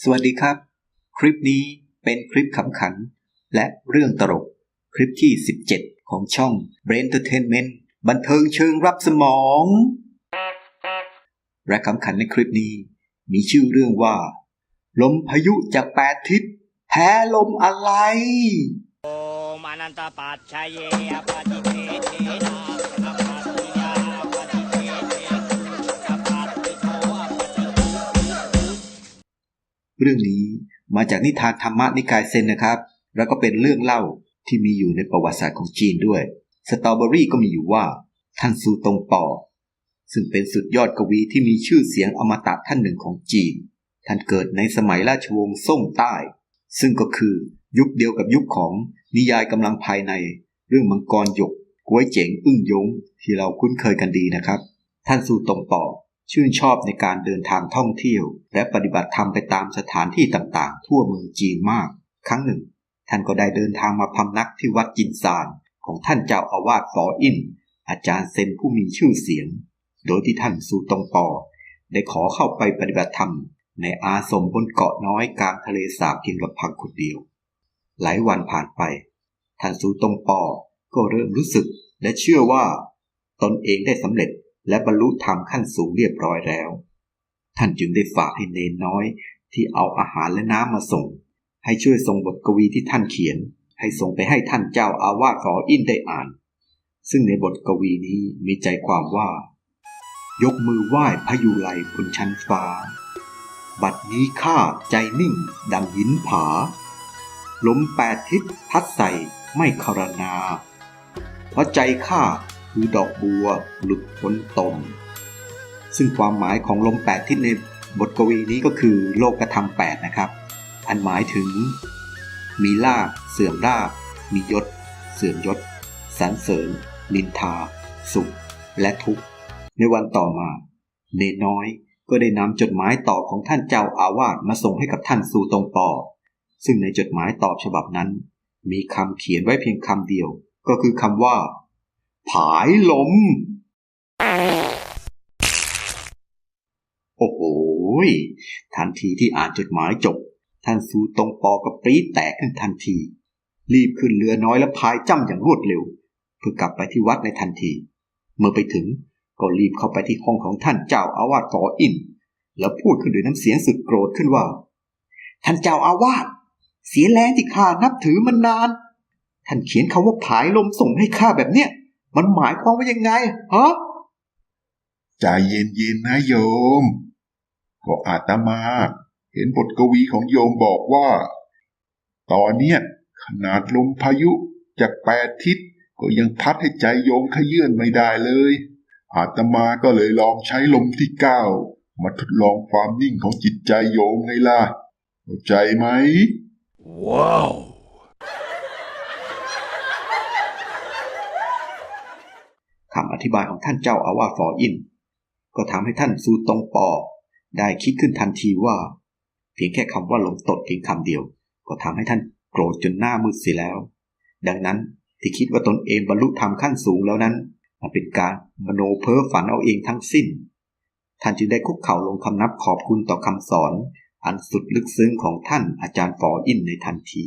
สวัสดีครับคลิปนี้เป็นคลิปขำขันและเรื่องตลกคลิปที่17ของช่อง Braintertainment บันเทิงเชิงรับสมองและขำขันในคลิปนี้มีชื่อเรื่องว่าลมพายุจาก8ทิศแพ้ลมอะไรโอมานันตปัจชัยอปฏิเทเทนาอปัตติยาปฏิเทเทอปัตติโตอปฏิเรื่องนี้มาจากนิทานธรรมนิกายเซนนะครับแล้วก็เป็นเรื่องเล่าที่มีอยู่ในประวัติศาสตร์ของจีนด้วยสตรอเบอรี่ก็มีอยู่ว่าท่านซูตงปอซึ่งเป็นสุดยอดกวีที่มีชื่อเสียงอมตะท่านหนึ่งของจีนท่านเกิดในสมัยราชวงศ์ซ่งใต้ซึ่งก็คือยุคเดียวกับยุคของนิยายกำลังภายในเรื่องมังกรหยกก๊วยเจ๋งอึ้งยงที่เราคุ้นเคยกันดีนะครับท่านซูตงปอชื่นชอบในการเดินทางท่องเที่ยวและปฏิบัติธรรมไปตามสถานที่ต่างๆทั่วเมืองจีนมากครั้งหนึ่งท่านก็ได้เดินทางมาพำนักที่วัดจินซานของท่านเจ้าอาวาสฝออินอาจารย์เซนผู้มีชื่อเสียงโดยที่ท่านซูตงปอได้ขอเข้าไปปฏิบัติธรรมในอาสมบนเกาะน้อยกลางทะเลสาบเพียงลำพังคนเดียวหลายวันผ่านไปท่านซูตงปอก็เริ่มรู้สึกและเชื่อว่าตนเองได้สำเร็จและบรรลุธรรมขั้นสูงเรียบร้อยแล้วท่านจึงได้ฝากให้เนนน้อยที่เอาอาหารและน้ำมาส่งให้ช่วยส่งบทกวีที่ท่านเขียนให้ส่งไปให้ท่านเจ้าอาวาสฝออินได้อ่านซึ่งในบทกวีนี้มีใจความว่ายกมือไหว้พระยุไลบนชั้นฟ้าบัดนี้ข้าใจนิ่งดังหินผาลม8ทิศพัดใส่ไม่คารนาเพราะใจข้าคือดอกบัวหลุดพ้นตมซึ่งความหมายของลม8ทิศในบทกวีนี้ก็คือโลกธรรม8นะครับอันหมายถึงมีลาภเสื่อมลาภมียศเสื่อมยศสรรเสริญนินทาสุขและทุกข์ในวันต่อมาเนนน้อยก็ได้นำจดหมายตอบของท่านเจ้าอาวาสมาส่งให้กับท่านซูตงปอซึ่งในจดหมายตอบฉบับนั้นมีคำเขียนไว้เพียงคำเดียวก็คือคำว่าผายลมโอ้โหทันทีที่อ่านจดหมายจบท่านซูตงปอก็ปรี๊ดแตกขึ้นทันทีรีบขึ้นเรือน้อยและพายจ้ำอย่างรวดเร็วเพื่อกลับไปที่วัดในทันทีเมื่อไปถึงก็รีบเข้าไปที่ห้องของท่านเจ้าอาวาสฝออินแล้วพูดขึ้นด้วยน้ำเสียงสุดโกรธขึ้นว่าท่านเจ้าอาวาสเสียแรงที่ข้านับถือมันนานท่านเขียนคำว่าผายลมส่งให้ข้าแบบเนี้ยมันหมายความว่ายังไงฮะใจเย็นๆนะโยมก็อาตมาเห็นบทกวีของโยมบอกว่าตอนเนี้ยขนาดลมพายุจาก8ทิศก็ยังพัดให้ใจโยมขยื่นไม่ได้เลยอาตมาก็เลยลองใช้ลมที่9มาทดลองความนิ่งของจิตใจโยมไงล่ะเข้าใจไหมว้าวคำอธิบายของท่านเจ้าอาวาสฝออินก็ทำให้ท่านซูตงปอได้คิดขึ้นทันทีว่าเพียงแค่คำว่าลมตดเพียงคำเดียวก็ทำให้ท่านโกรธจนหน้ามืดเสียแล้วดังนั้นที่คิดว่าตนเองบรรลุธรรมขั้นสูงแล้วนั้นมันเป็นการมโนเพ้อฝันเอาเองทั้งสิ้นท่านจึงได้คุกเข่าลงคำนับขอบคุณต่อคำสอนอันสุดลึกซึ้งของท่านอาจารย์ฝออินในทันที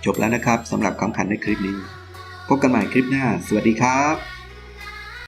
จบแล้วนะครับสำหรับคำขันในคลิปนี้พบกันใหม่คลิปหน้าสวัสดีครับ